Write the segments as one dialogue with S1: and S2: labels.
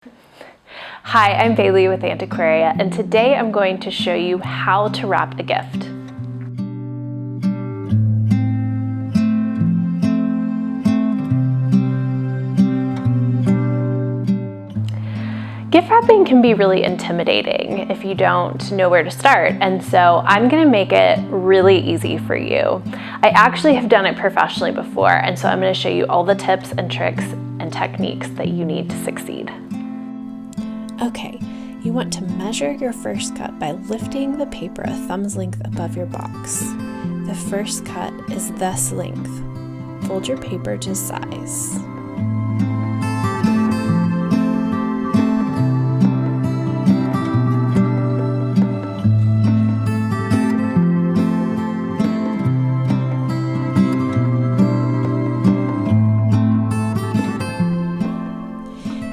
S1: Hi, I'm Bailey with Antiquaria, and today I'm going to show you how to wrap a gift. Gift wrapping can be really intimidating if you don't know where to start, and so I'm going to make it really easy for you. I actually have done it professionally before, and so I'm going to show you all the tips and tricks and techniques that you need to succeed.
S2: Okay, you want to measure your first cut by lifting the paper a thumb's length above your box. The first cut is this length. Fold your paper to size.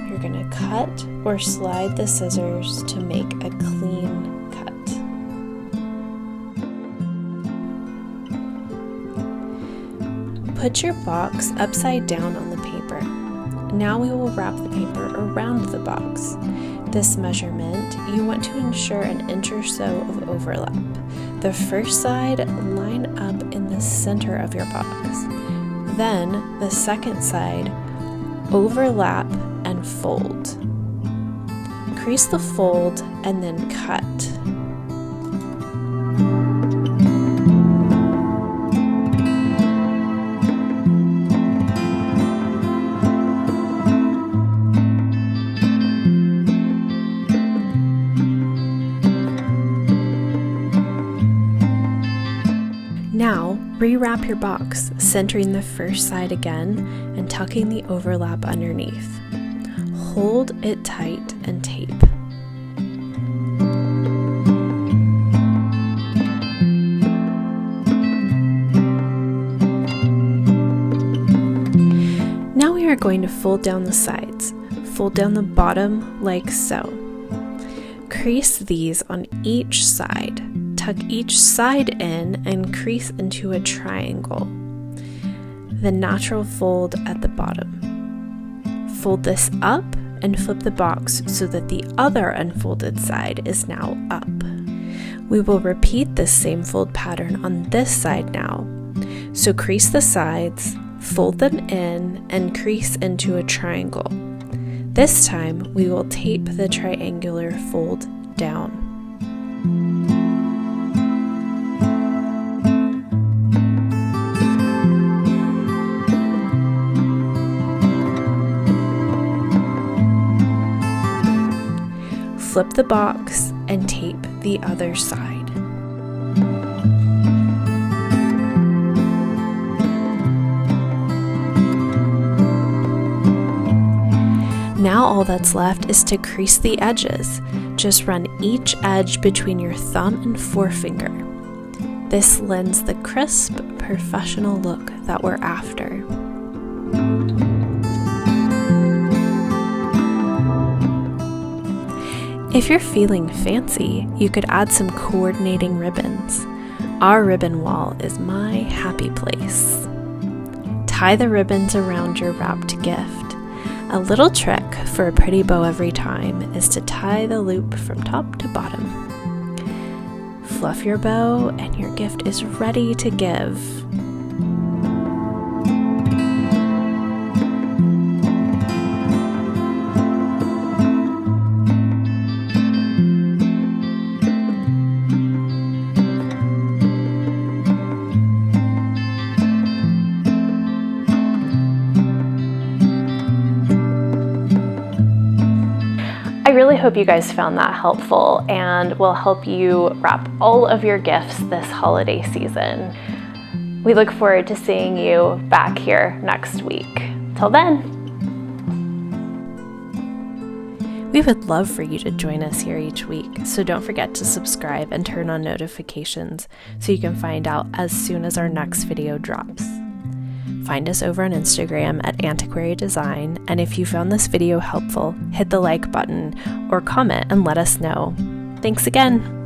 S2: You're going to cut or slide the scissors to make a clean cut. Put your box upside down on the paper. Now we will wrap the paper around the box. This measurement, you want to ensure an inch or so of overlap. The first side line up in the center of your box. Then the second side overlap and fold. Crease the fold and then cut. Now, rewrap your box, centering the first side again and tucking the overlap underneath. Hold it tight and tape. Now we are going to fold down the sides. Fold down the bottom like so. Crease these on each side. Tuck each side in and crease into a triangle. The natural fold at the bottom. Fold this up and flip the box so that the other unfolded side is now up. We will repeat this same fold pattern on this side now. So crease the sides, fold them in, and crease into a triangle. This time we will tape the triangular fold down. Flip the box and tape the other side. Now all that's left is to crease the edges. Just run each edge between your thumb and forefinger. This lends the crisp, professional look that we're after. If you're feeling fancy, you could add some coordinating ribbons. Our ribbon wall is my happy place. Tie the ribbons around your wrapped gift. A little trick for a pretty bow every time is to tie the loop from top to bottom. Fluff your bow and your gift is ready to give.
S1: I really hope you guys found that helpful and will help you wrap all of your gifts this holiday season. We look forward to seeing you back here next week. Till then.
S2: We would love for you to join us here each week, so don't forget to subscribe and turn on notifications so you can find out as soon as our next video drops. Find us over on Instagram at Antiquaria Design, and if you found this video helpful, hit the like button or comment and let us know. Thanks again!